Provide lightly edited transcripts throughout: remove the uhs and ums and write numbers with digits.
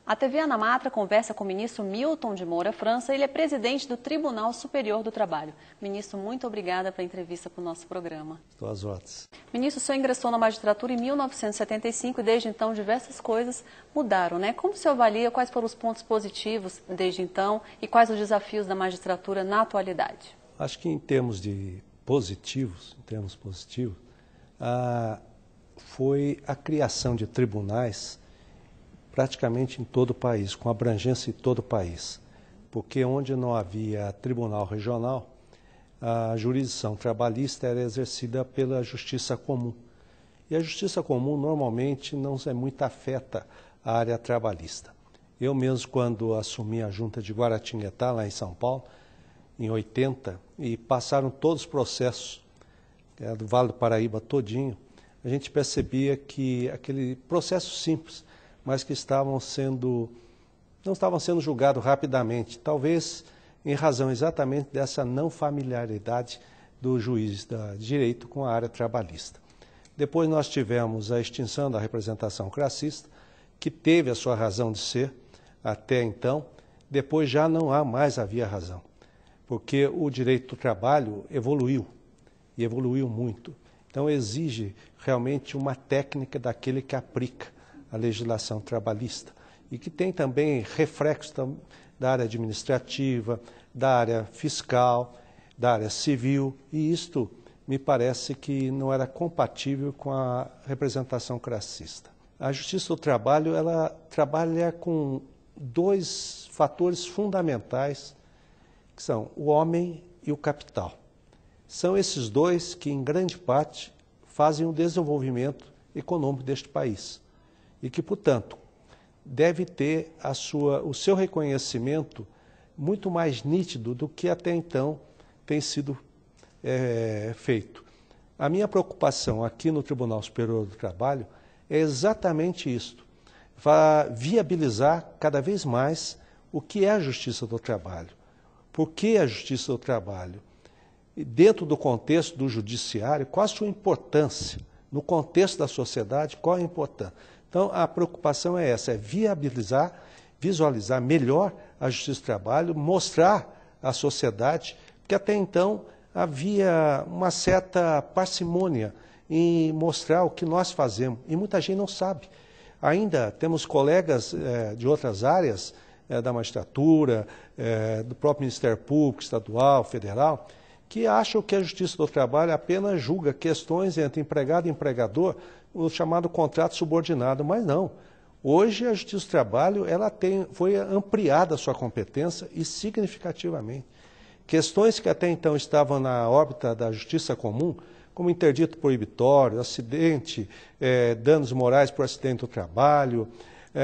A TV Ana Matra conversa com o ministro Milton de Moura França, ele é presidente do Tribunal Superior do Trabalho. Ministro, muito obrigada pela entrevista para o nosso programa. Estou às ordens. Ministro, o senhor ingressou na magistratura em 1975 e desde então diversas coisas mudaram, né? Como o senhor avalia, quais foram os pontos positivos desde então e quais os desafios da magistratura na atualidade? Acho que em termos positivos, foi a criação de tribunais praticamente em todo o país, com abrangência em todo o país. Porque onde não havia tribunal regional, a jurisdição trabalhista era exercida pela justiça comum. E a justiça comum normalmente não é muito afeta à área trabalhista. Eu mesmo, quando assumi a junta de Guaratinguetá, lá em São Paulo, em 80, e passaram todos os processos do Vale do Paraíba todinho, a gente percebia que aquele processo simples, mas que não estavam sendo julgados rapidamente, talvez em razão exatamente dessa não familiaridade do juiz de direito com a área trabalhista. Depois nós tivemos a extinção da representação classista, que teve a sua razão de ser até então, depois já não havia razão, porque o direito do trabalho evoluiu, e evoluiu muito. Então exige realmente uma técnica daquele que aplica a legislação trabalhista e que tem também reflexo da área administrativa, da área fiscal, da área civil, e isto me parece que não era compatível com a representação classista. A Justiça do Trabalho, ela trabalha com dois fatores fundamentais, que são o homem e o capital. São esses dois que, em grande parte, fazem o desenvolvimento econômico deste país e que, portanto, deve ter o seu reconhecimento muito mais nítido do que até então tem sido feito. A minha preocupação aqui no Tribunal Superior do Trabalho é exatamente isto, viabilizar cada vez mais o que é a Justiça do Trabalho. Por que a Justiça do Trabalho? E dentro do contexto do judiciário, qual a sua importância? No contexto da sociedade, qual a importância? Então, a preocupação é essa, é viabilizar, visualizar melhor a Justiça do Trabalho, mostrar à sociedade, porque até então havia uma certa parcimônia em mostrar o que nós fazemos, e muita gente não sabe. Ainda temos colegas de outras áreas da magistratura, do próprio Ministério Público, estadual, federal, que acham que a Justiça do Trabalho apenas julga questões entre empregado e empregador, o chamado contrato subordinado, mas não. Hoje a Justiça do Trabalho foi ampliada a sua competência e significativamente. Questões que até então estavam na órbita da Justiça Comum, como interdito proibitório, acidente, danos morais por acidente do trabalho,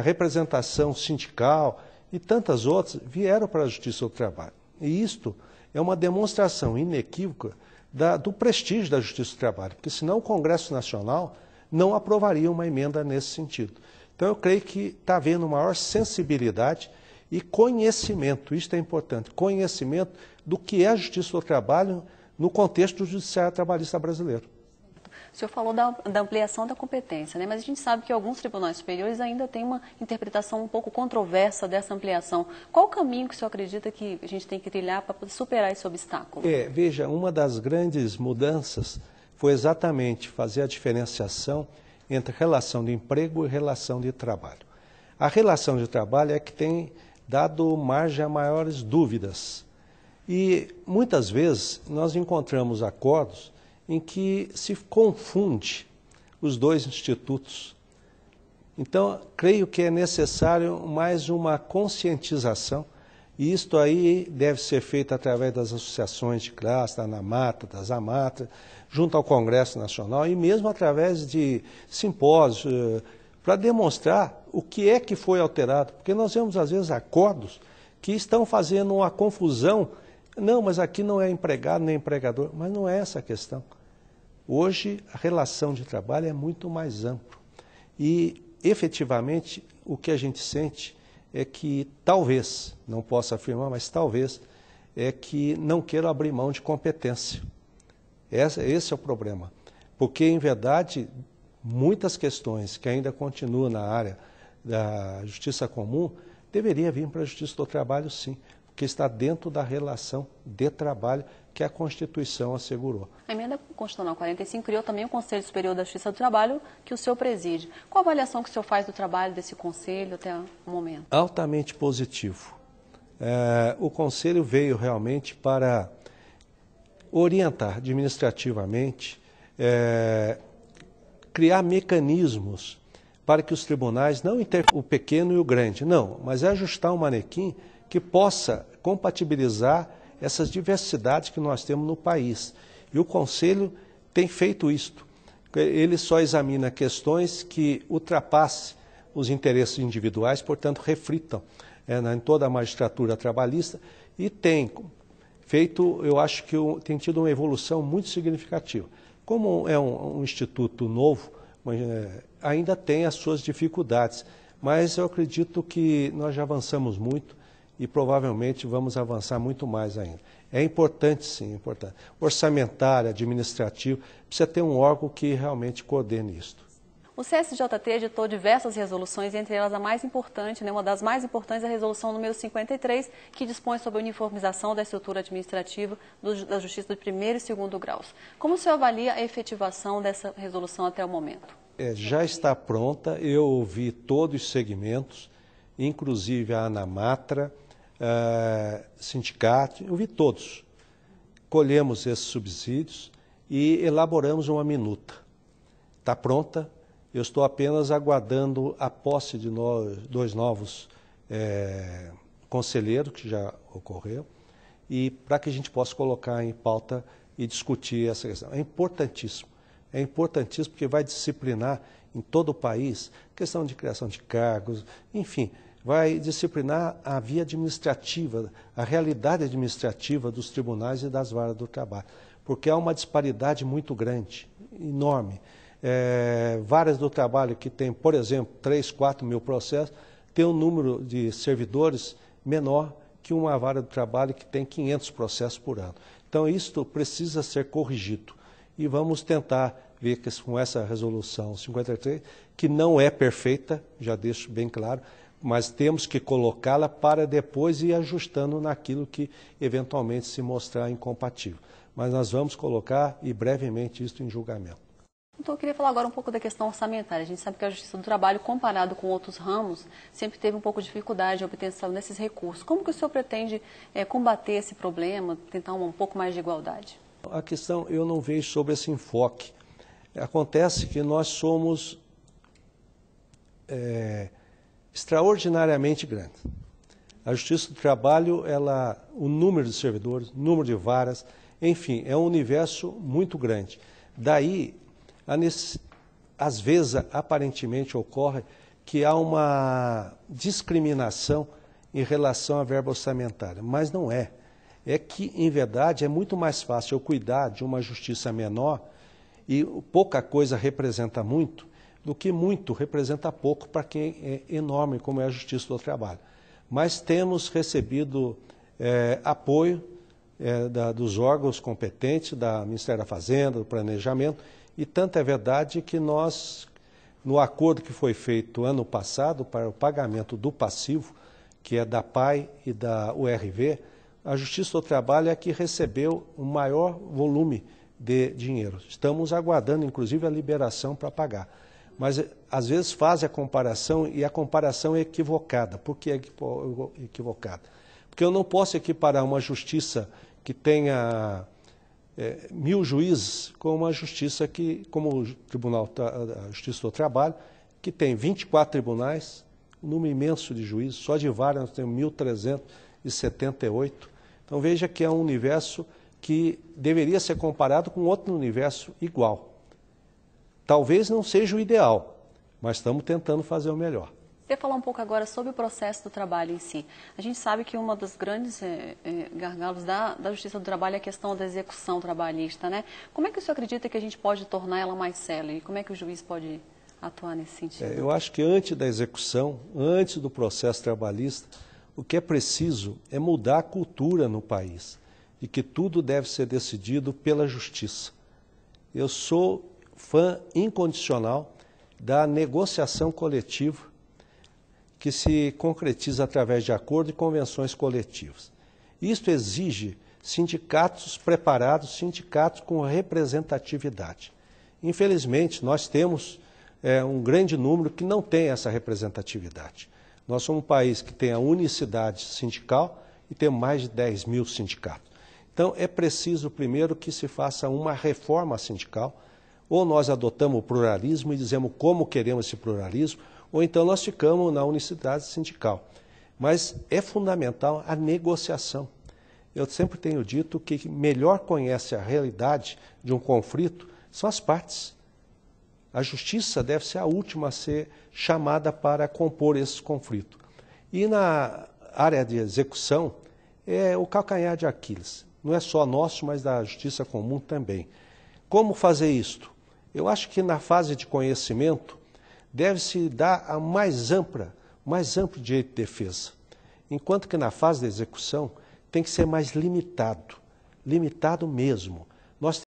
representação sindical e tantas outras, vieram para a Justiça do Trabalho. E isto é uma demonstração inequívoca do prestígio da Justiça do Trabalho, porque senão o Congresso Nacional não aprovaria uma emenda nesse sentido. Então eu creio que está havendo maior sensibilidade e conhecimento, isto é importante, conhecimento do que é a Justiça do Trabalho no contexto do Judiciário Trabalhista brasileiro. O senhor falou da ampliação da competência, né? Mas a gente sabe que alguns tribunais superiores ainda têm uma interpretação um pouco controversa dessa ampliação. Qual o caminho que o senhor acredita que a gente tem que trilhar para poder superar esse obstáculo? Veja, uma das grandes mudanças foi exatamente fazer a diferenciação entre relação de emprego e relação de trabalho. A relação de trabalho é que tem dado margem a maiores dúvidas. E muitas vezes nós encontramos acordos em que se confunde os dois institutos. Então, creio que é necessário mais uma conscientização, e isto aí deve ser feito através das associações de classe, da Ana Matra, das Amatra, junto ao Congresso Nacional, e mesmo através de simpósios, para demonstrar o que é que foi alterado, porque nós vemos às vezes acordos que estão fazendo uma confusão. Não, mas aqui não é empregado nem empregador, mas não é essa a questão. Hoje a relação de trabalho é muito mais ampla e efetivamente o que a gente sente é que talvez, não posso afirmar, mas talvez, é que não queiram abrir mão de competência. Esse é o problema, porque em verdade muitas questões que ainda continuam na área da Justiça Comum, deveria vir para a Justiça do Trabalho, sim, porque está dentro da relação de trabalho que a Constituição assegurou. A emenda constitucional 45 criou também o Conselho Superior da Justiça do Trabalho, que o senhor preside. Qual a avaliação que o senhor faz do trabalho desse conselho até o momento? Altamente positivo. O Conselho veio realmente para orientar administrativamente, criar mecanismos para que os tribunais não interfiram o pequeno e o grande, não, mas ajustar um manequim que possa compatibilizar essas diversidades que nós temos no país. E o Conselho tem feito isto. Ele só examina questões que ultrapassem os interesses individuais, portanto, reflitam em toda a magistratura trabalhista e tem feito, eu acho que tem tido uma evolução muito significativa. Como é um instituto novo, ainda tem as suas dificuldades, mas eu acredito que nós já avançamos muito e provavelmente vamos avançar muito mais ainda. É importante, sim, importante. Orçamentário, administrativo, precisa ter um órgão que realmente coordene isto. O CSJT editou diversas resoluções, entre elas a mais importante, uma das mais importantes é a resolução número 53, que dispõe sobre a uniformização da estrutura administrativa da Justiça do primeiro e segundo graus. Como o senhor avalia a efetivação dessa resolução até o momento? Já está pronta, eu ouvi todos os segmentos, inclusive a ANAMATRA, sindicato, eu vi todos. Colhemos esses subsídios e elaboramos uma minuta. Está pronta. Eu estou apenas aguardando a posse de dois novos conselheiros, que já ocorreu, e para que a gente possa colocar em pauta e discutir essa questão. É importantíssimo porque vai disciplinar em todo o país questão de criação de cargos, enfim, vai disciplinar a via administrativa, a realidade administrativa dos tribunais e das varas do trabalho, porque há uma disparidade muito grande, enorme. Varas do trabalho que tem, por exemplo, 3, 4 mil processos, tem um número de servidores menor que uma vara do trabalho que tem 500 processos por ano. Então, isto precisa ser corrigido. E vamos tentar ver que com essa resolução 53, que não é perfeita, já deixo bem claro, mas temos que colocá-la para depois ir ajustando naquilo que eventualmente se mostrar incompatível. Mas nós vamos colocar e brevemente isso em julgamento. Então, eu queria falar agora um pouco da questão orçamentária. A gente sabe que a Justiça do Trabalho, comparado com outros ramos, sempre teve um pouco de dificuldade de obtenção desses recursos. Como que o senhor pretende combater esse problema, tentar um pouco mais de igualdade? A questão eu não vejo sobre esse enfoque. Acontece que nós somos extraordinariamente grandes. A Justiça do Trabalho, o número de servidores, o número de varas, enfim, é um universo muito grande. Daí, às vezes, aparentemente ocorre que há uma discriminação em relação à verba orçamentária, mas não é. É que, em verdade, é muito mais fácil eu cuidar de uma justiça menor e pouca coisa representa muito, do que muito representa pouco para quem é enorme, como é a Justiça do Trabalho. Mas temos recebido apoio dos órgãos competentes, do Ministério da Fazenda, do Planejamento, e tanto é verdade que nós, no acordo que foi feito ano passado para o pagamento do passivo, que é da PAI e da URV, a Justiça do Trabalho é a que recebeu o maior volume de dinheiro. Estamos aguardando, inclusive, a liberação para pagar. Mas, às vezes, faz a comparação e a comparação é equivocada. Por que é equivocada? Porque eu não posso equiparar uma justiça que tenha 1000 juízes com uma justiça como o Tribunal da Justiça do Trabalho, que tem 24 tribunais, um número imenso de juízes, só de vara nós temos 1.378. Então veja que é um universo que deveria ser comparado com outro universo igual. Talvez não seja o ideal, mas estamos tentando fazer o melhor. Queria falar um pouco agora sobre o processo do trabalho em si. A gente sabe que uma dos grandes gargalos da Justiça do Trabalho é a questão da execução trabalhista, né? Como é que o senhor acredita que a gente pode tornar ela mais célere? Como é que o juiz pode atuar nesse sentido? Eu acho que antes da execução, antes do processo trabalhista, o que é preciso é mudar a cultura no país, de que tudo deve ser decidido pela justiça. Eu sou fã incondicional da negociação coletiva, que se concretiza através de acordo e convenções coletivas. Isto exige sindicatos preparados, sindicatos com representatividade. Infelizmente, nós temos um grande número que não tem essa representatividade. Nós somos um país que tem a unicidade sindical e tem mais de 10 mil sindicatos. Então, é preciso, primeiro, que se faça uma reforma sindical, ou nós adotamos o pluralismo e dizemos como queremos esse pluralismo, ou então nós ficamos na unicidade sindical. Mas é fundamental a negociação. Eu sempre tenho dito que melhor conhece a realidade de um conflito são as partes. A justiça deve ser a última a ser chamada para compor esse conflito. E na área de execução, é o calcanhar de Aquiles. Não é só nosso, mas da justiça comum também. Como fazer isto? Eu acho que na fase de conhecimento deve-se dar a mais amplo direito de defesa. Enquanto que na fase de execução tem que ser mais limitado, limitado mesmo.